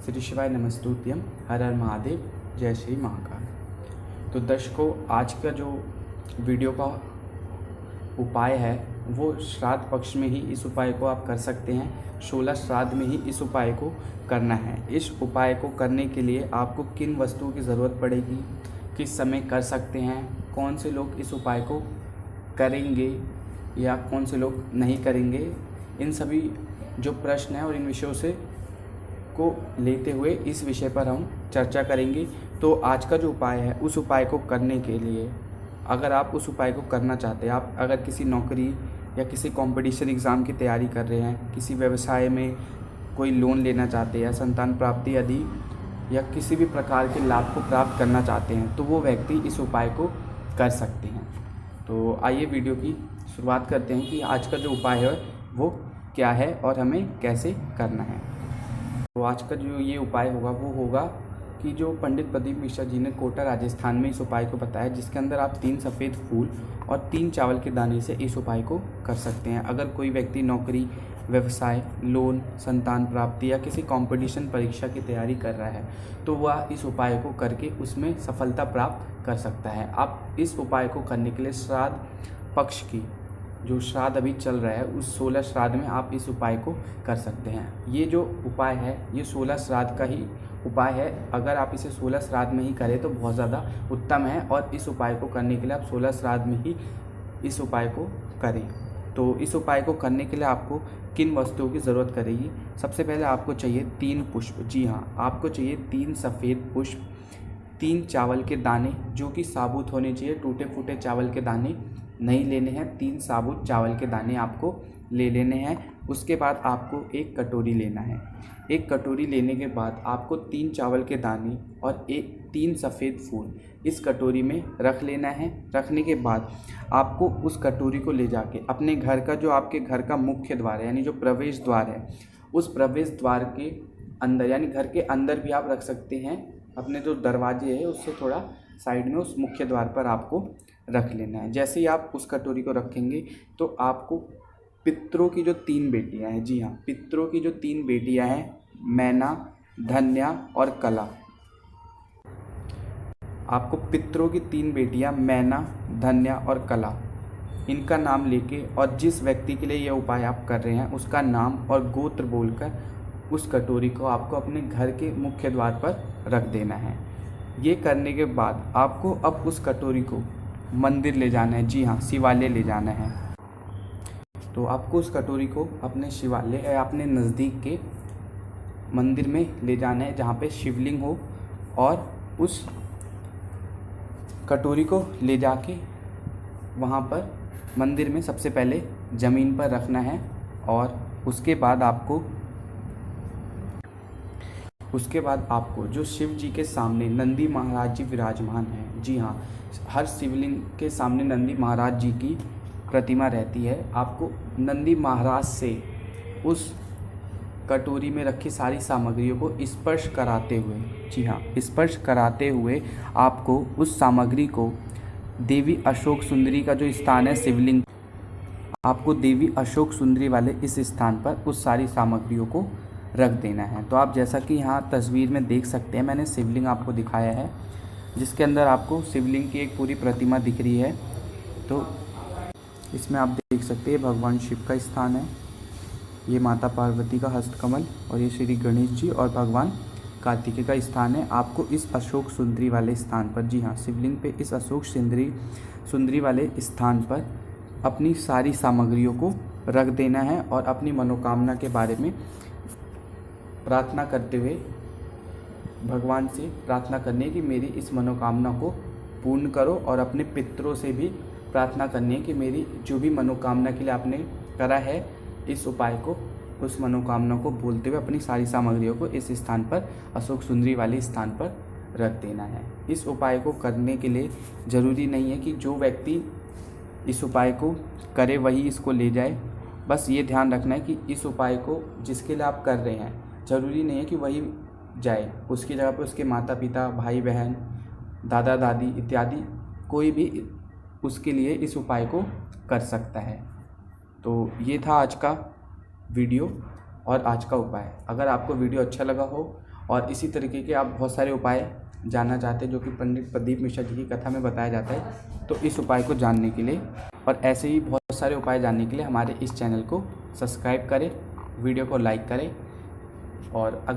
श्री शिवाय नमस्तुभ्यम, हर हर महादेव, जय श्री महाकाल। तो दर्शकों, आज का जो वीडियो का उपाय है वो श्राद्ध पक्ष में ही इस उपाय को आप कर सकते हैं। 16 श्राद्ध में ही इस उपाय को करना है। इस उपाय को करने के लिए आपको किन वस्तुओं की ज़रूरत पड़ेगी, किस समय कर सकते हैं, कौन से लोग इस उपाय को करेंगे या कौन से लोग नहीं करेंगे, इन सभी जो प्रश्न हैं और इन विषयों से को लेते हुए इस विषय पर हम चर्चा करेंगे। तो आज का जो उपाय है उस उपाय को करने के लिए, अगर आप उस उपाय को करना चाहते हैं, आप अगर किसी नौकरी या किसी कंपटीशन एग्ज़ाम की तैयारी कर रहे हैं, किसी व्यवसाय में कोई लोन लेना चाहते हैं या संतान प्राप्ति आदि या किसी भी प्रकार के लाभ को प्राप्त करना चाहते हैं, तो वो व्यक्ति इस उपाय को कर सकते हैं। तो आइए वीडियो की शुरुआत करते हैं कि आज का जो उपाय है वो क्या है और हमें कैसे करना है। तो आज का जो ये उपाय होगा वो होगा कि जो पंडित प्रदीप मिश्रा जी ने कोटा राजस्थान में इस उपाय को बताया, जिसके अंदर आप 3 सफ़ेद फूल और 3 चावल के दाने से इस उपाय को कर सकते हैं। अगर कोई व्यक्ति नौकरी, व्यवसाय, लोन, संतान प्राप्ति या किसी कंपटीशन परीक्षा की तैयारी कर रहा है तो वह इस उपाय को करके उसमें सफलता प्राप्त कर सकता है। आप इस उपाय को करने के लिए श्राद्ध पक्ष की जो श्राद्ध अभी चल रहा है उस 16 श्राद्ध में आप इस उपाय को कर सकते हैं। ये जो उपाय है ये 16 श्राद्ध का ही उपाय है। अगर आप इसे 16 श्राद्ध में ही करें तो बहुत ज़्यादा उत्तम है, और इस उपाय को करने के लिए आप 16 श्राद्ध में ही इस उपाय को करें। तो इस उपाय को करने के लिए आपको किन वस्तुओं की ज़रूरत करेगी? सबसे पहले आपको चाहिए 3 पुष्प। जी हाँ, आपको चाहिए 3 सफ़ेद पुष्प, 3 चावल के दाने जो कि साबुत होने चाहिए, टूटे फूटे चावल के दाने नहीं लेने हैं। 3 साबुत चावल के दाने आपको ले लेने हैं। उसके बाद आपको 1 कटोरी लेना है। 1 कटोरी लेने के बाद आपको 3 चावल के दाने और 3 सफ़ेद फूल इस कटोरी में रख लेना है। रखने के बाद आपको उस कटोरी को ले जाके अपने घर का, जो आपके घर का मुख्य द्वार है यानी जो प्रवेश द्वार है, उस प्रवेश द्वार के अंदर यानी घर के अंदर भी आप रख सकते हैं। अपने जो दरवाजे है उससे थोड़ा साइड में उस मुख्य द्वार पर आपको रख लेना है। जैसे ही आप उस कटोरी को रखेंगे तो आपको पितरों की जो 3 बेटियां हैं, जी हाँ, पितरों की जो 3 बेटियां हैं, मैना, धन्या और कला, आपको पितरों की 3 बेटियां मैना, धन्या और कला, इनका नाम लेके और जिस व्यक्ति के लिए ये उपाय आप कर रहे हैं उसका नाम और गोत्र बोलकर उस कटोरी को आपको अपने घर के मुख्य द्वार पर रख देना है। ये करने के बाद आपको अब उस कटोरी को मंदिर ले जाना है। जी हाँ, शिवालय ले जाना है। तो आपको उस कटोरी को अपने शिवालय या अपने नज़दीक के मंदिर में ले जाना है जहाँ पे शिवलिंग हो, और उस कटोरी को ले जाके वहाँ पर मंदिर में सबसे पहले ज़मीन पर रखना है। और उसके बाद आपको जो शिव जी के सामने नंदी महाराज जी विराजमान हैं, जी हाँ, हर शिवलिंग के सामने नंदी महाराज जी की प्रतिमा रहती है। आपको नंदी महाराज से उस कटोरी में रखी सारी सामग्रियों को स्पर्श कराते हुए, जी हाँ, स्पर्श कराते हुए आपको उस सामग्री को देवी अशोक सुंदरी का जो स्थान है शिवलिंग, आपको देवी अशोक सुंदरी वाले इस स्थान पर उस सारी सामग्रियों को रख देना है। तो आप जैसा कि यहाँ तस्वीर में देख सकते हैं, मैंने शिवलिंग आपको दिखाया है जिसके अंदर आपको शिवलिंग की एक पूरी प्रतिमा दिख रही है। तो इसमें आप देख सकते हैं भगवान शिव का स्थान है, ये माता पार्वती का हस्तकमल, और ये श्री गणेश जी और भगवान कार्तिकेय का स्थान है। आपको इस अशोक सुंदरी वाले स्थान पर, जी हाँ, शिवलिंग पे इस अशोक सुंदरी वाले स्थान पर अपनी सारी सामग्रियों को रख देना है और अपनी मनोकामना के बारे में प्रार्थना करते हुए भगवान से प्रार्थना करनी है कि मेरी इस मनोकामना को पूर्ण करो, और अपने पितरों से भी प्रार्थना करनी है कि मेरी जो भी मनोकामना के लिए आपने करा है इस उपाय को, उस मनोकामना को बोलते हुए अपनी सारी सामग्रियों को इस स्थान पर, अशोक सुंदरी वाले स्थान पर रख देना है। इस उपाय को करने के लिए ज़रूरी नहीं है कि जो व्यक्ति इस उपाय को करे वही इसको ले जाए। बस ये ध्यान रखना है कि इस उपाय को जिसके लिए आप कर रहे हैं ज़रूरी नहीं है कि वही जाए, उसकी जगह पर उसके माता पिता, भाई बहन, दादा दादी इत्यादि कोई भी उसके लिए इस उपाय को कर सकता है। तो ये था आज का वीडियो और आज का उपाय। अगर आपको वीडियो अच्छा लगा हो और इसी तरीके के आप बहुत सारे उपाय जानना चाहते हैं जो कि पंडित प्रदीप मिश्रा जी की कथा में बताया जाता है, तो इस उपाय को जानने के लिए और ऐसे ही बहुत सारे उपाय जानने के लिए हमारे इस चैनल को सब्सक्राइब करें, वीडियो को लाइक करें। और अगर